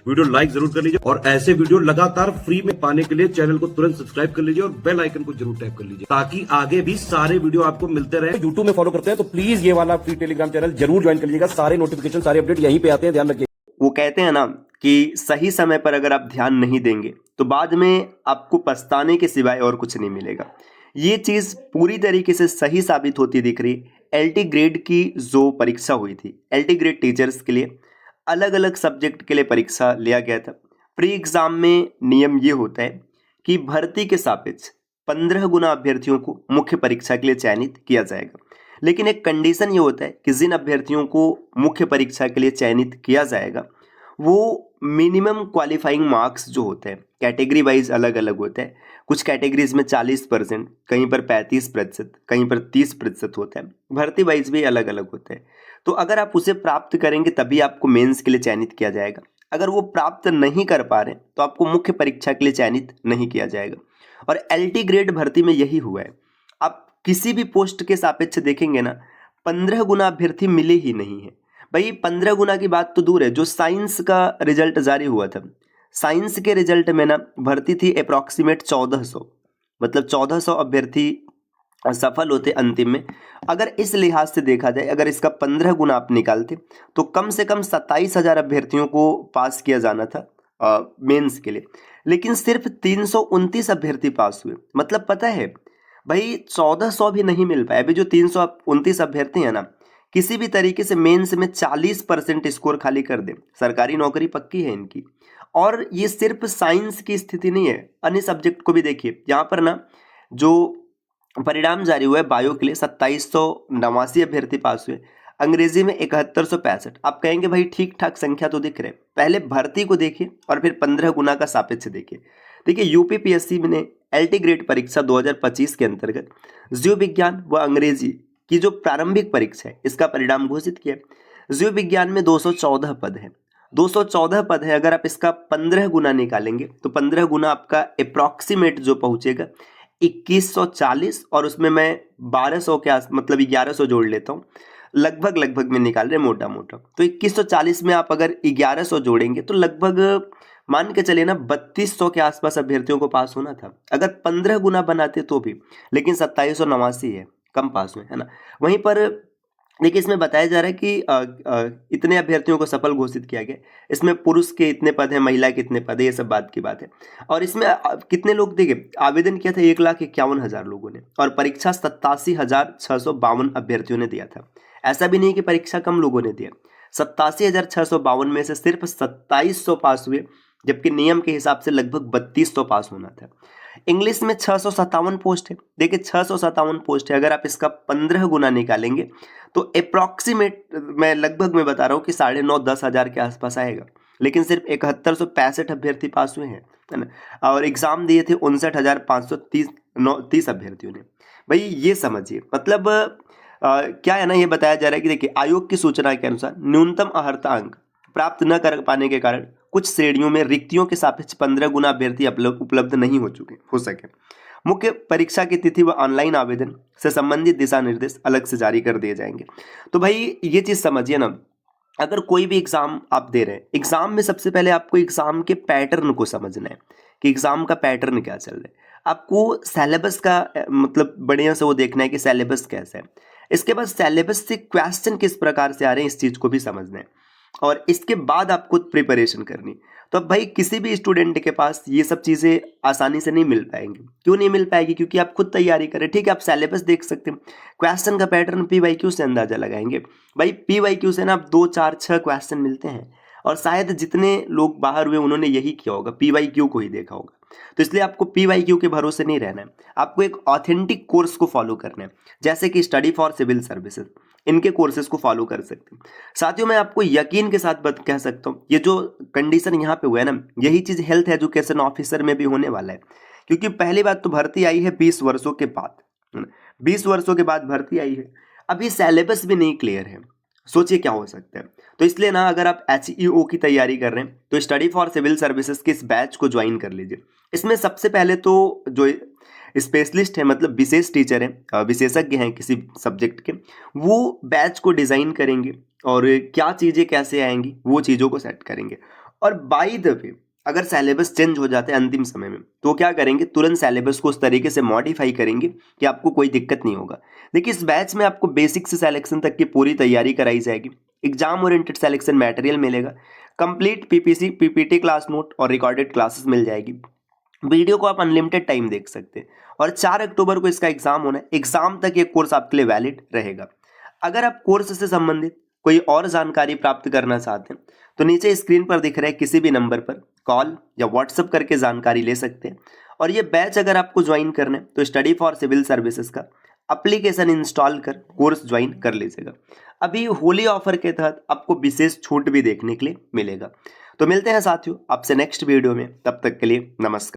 Video like जरूर कर लीजिए और ऐसे वीडियो लगातार फ्री में पाने के लिए चैनल को तुरंत सब्सक्राइब कर लीजिए और बेल आइकन को जरूर टैप कर लीजिए ताकि आगे भी सारे वीडियो आपको मिलते रहे। यूट्यूब में फॉलो करते हैं तो प्लीज ये वाला फ्री टेलीग्राम चैनल जरूर ज्वाइन कर लीजिएगा। सारे नोटिफिकेशन सारे अपडेट यहीं पे आते हैं, ध्यान रखिए। वो कहते हैं ना कि सही समय पर अगर आप ध्यान नहीं देंगे तो बाद में आपको पछताने के सिवाय और कुछ नहीं मिलेगा। ये चीज पूरी तरीके से सही साबित होती दिख रही। एलटी ग्रेड की जो परीक्षा हुई थी, एलटी ग्रेड टीचर्स के लिए अलग अलग सब्जेक्ट के लिए परीक्षा लिया गया था। प्री एग्जाम में नियम ये होता है कि भर्ती के सापेक्ष 15 गुना अभ्यर्थियों को मुख्य परीक्षा के लिए चयनित किया जाएगा, लेकिन एक कंडीशन ये होता है कि जिन अभ्यर्थियों को मुख्य परीक्षा के लिए चयनित किया जाएगा वो मिनिमम क्वालिफाइंग मार्क्स जो होते हैं कैटेगरी वाइज अलग अलग होते हैं। कुछ कैटेगरीज में 40%, कहीं पर 35%, कहीं पर 30% होता है। भर्ती वाइज भी अलग अलग होते हैं। तो अगर आप उसे प्राप्त करेंगे तभी आपको मेंस के लिए चयनित किया जाएगा। अगर वो प्राप्त नहीं कर पा रहे तो आपको मुख्य परीक्षा के लिए चयनित नहीं किया जाएगा। और एलटी ग्रेड भर्ती में यही हुआ है। आप किसी भी पोस्ट के सापेक्ष देखेंगे ना, 15 गुना अभ्यर्थी मिले ही नहीं है। भाई 15 गुना की बात तो दूर है, जो साइंस का रिजल्ट जारी हुआ था, साइंस के रिजल्ट में ना भर्ती थी अप्रॉक्सीमेट 1400, मतलब 1400 अभ्यर्थी सफल होते अंतिम में। अगर इस लिहाज से देखा जाए, अगर इसका 15 गुना आप निकालते तो कम से कम 27,000 अभ्यर्थियों को पास किया जाना था मेंस के लिए, लेकिन सिर्फ 329 अभ्यर्थी पास हुए। मतलब पता है भाई 1400 भी नहीं मिल पाया। अभी जो 329 अभ्यर्थी हैं ना, किसी भी तरीके से मेंस में 40% स्कोर खाली कर दे, सरकारी नौकरी पक्की है इनकी। और ये सिर्फ साइंस की स्थिति नहीं है, अन्य सब्जेक्ट को भी देखिए। यहाँ पर ना जो परिणाम जारी हुआ है बायो के लिए 2789 अभ्यर्थी पास हुए, अंग्रेजी में 7165। आप कहेंगे भाई ठीक ठाक संख्या तो दिख रहे, पहले भर्ती को देखिए और फिर 15 गुना का सापेक्ष देखिए। देखिए यूपीपीएससी ने एलटी ग्रेड परीक्षा 2025 के अंतर्गत जीव विज्ञान व अंग्रेजी की जो प्रारंभिक परीक्षा है इसका परिणाम घोषित किया। जीव विज्ञान में 214 पद है, 214 पद है। अगर आप इसका 15 गुना निकालेंगे तो 15 गुना आपका अप्रॉक्सीमेट जो पहुंचेगा 2140, और उसमें मैं 1200 के आस मतलब 1100 जोड़ लेता हूँ, लगभग में निकाल रहे मोटा मोटा। तो 2140 में आप अगर 1100 जोड़ेंगे तो लगभग मान के चलिए ना 3200 के आसपास अभ्यर्थियों को पास होना था। अगर 15 गुना बनाते तो भी, लेकिन 2789 है, कम पास हुए, है ना। वहीं पर देखिए इसमें बताया जा रहा है कि इतने अभ्यर्थियों को सफल घोषित किया गया। इसमें पुरुष के इतने पद हैं, महिला के इतने पद है, ये सब बात की बात है। और इसमें कितने लोग देखिए आवेदन किया था, 1,51,000 लोगों ने, और परीक्षा 87,652 अभ्यर्थियों ने दिया था। ऐसा भी नहीं कि परीक्षा कम लोगों ने दिया, 87,652 में से सिर्फ 2700 पास हुए, जबकि नियम के हिसाब से लगभग 3200 पास होना था। इंग्लिश में 657 पोस्ट है। देखिए 657 पोस्ट है, अगर आप इसका 15 गुना निकालेंगे तो अप्रॉक्सीमेट मैं लगभग मैं बता रहा हूँ कि 9,500-10,000 के आसपास आएगा, लेकिन सिर्फ 7165 अभ्यर्थी पास हुए हैं, है ना। और एग्जाम दिए थे 59,530 अभ्यर्थियों ने। भाई ये समझिए, मतलब क्या है ना, ये बताया जा रहा है कि देखिए आयोग की सूचना के अनुसार न्यूनतम अर्हता अंक प्राप्त न कर पाने के कारण कुछ श्रेणियों में रिक्तियों के सापेक्ष 15 गुना अभ्यर्थी उपलब्ध नहीं हो सके। मुख्य परीक्षा की तिथि व ऑनलाइन आवेदन से संबंधित दिशा निर्देश अलग से जारी कर दिए जाएंगे। तो भाई ये चीज समझिए ना, अगर कोई भी एग्जाम आप दे रहे हैं, एग्जाम में सबसे पहले आपको एग्जाम के पैटर्न को समझना है कि एग्जाम का पैटर्न क्या चल रहा है। आपको सिलेबस का मतलब बढ़िया से वो देखना है कि सिलेबस कैसा है। इसके बाद सिलेबस से क्वेश्चन किस प्रकार से आ रहे हैं, इस चीज को भी समझना है, और इसके बाद आपको प्रिपरेशन करनी। तो अब भाई किसी भी स्टूडेंट के पास ये सब चीज़ें आसानी से नहीं मिल पाएंगी। क्यों नहीं मिल पाएगी? क्योंकि आप खुद तैयारी करें। ठीक है, आप सिलेबस देख सकते हैं, क्वेश्चन का पैटर्न PYQ से अंदाजा लगाएंगे। भाई PYQ से ना आप 2 4 6 क्वेश्चन मिलते हैं, और शायद जितने लोग बाहर हुए उन्होंने यही किया होगा, PYQ को ही देखा होगा। तो इसलिए आपको PYQ के भरोसे नहीं रहना है, आपको एक ऑथेंटिक कोर्स को फॉलो करना है, जैसे कि स्टडी फॉर सिविल सर्विसेज, इनके कोर्सेज को फॉलो कर सकते हैं। साथियों मैं आपको यकीन के साथ कह सकता हूँ, ये जो कंडीशन यहाँ पे हुआ है ना, यही चीज़ हेल्थ एजुकेशन ऑफिसर में भी होने वाला है। क्योंकि पहली बात तो भर्ती आई है 20 वर्षों के बाद, 20 वर्षों के बाद भर्ती आई है, अभी सिलेबस भी नहीं क्लियर है। सोचिए क्या हो सकता है। तो इसलिए ना अगर आप HEO की तैयारी कर रहे हैं तो स्टडी फॉर सिविल सर्विसेज के इस बैच को ज्वाइन कर लीजिए। इसमें सबसे पहले तो जो स्पेशलिस्ट है, मतलब विशेष टीचर हैं, विशेषज्ञ हैं किसी सब्जेक्ट के, वो बैच को डिज़ाइन करेंगे और क्या चीज़ें कैसे आएंगी वो चीज़ों को सेट करेंगे। और बाय द वे अगर सिलेबस चेंज हो जाता है अंतिम समय में तो क्या करेंगे, तुरंत सिलेबस को उस तरीके से मॉडिफाई करेंगे कि आपको कोई दिक्कत नहीं होगा। देखिए इस बैच में आपको बेसिक से सिलेक्शन तक की पूरी तैयारी कराई जाएगी, एग्जाम ओरिएंटेड सिलेक्शन मटेरियल मिलेगा, complete PPC PPT class note और रिकॉर्डेड क्लासेस मिल जाएगी। वीडियो को आप अनलिमिटेड टाइम देख सकते हैं और 4 अक्टूबर को इसका एग्जाम होना है। एग्जाम तक ये कोर्स आपके लिए वैलिड रहेगा। अगर आप कोर्स से संबंधित कोई और जानकारी प्राप्त करना चाहते हैं तो नीचे स्क्रीन पर दिख रहे किसी भी नंबर पर कॉल या व्हाट्सएप करके जानकारी ले सकते हैं। और ये बैच अगर आपको ज्वाइन करना है तो स्टडी फॉर सिविल सर्विसेज का एप्लीकेशन इंस्टॉल कर कोर्स ज्वाइन कर लीजिएगा। अभी होली ऑफर के तहत आपको विशेष छूट भी देखने के लिए मिलेगा। तो मिलते हैं साथियों आपसे नेक्स्ट वीडियो में, तब तक के लिए नमस्कार।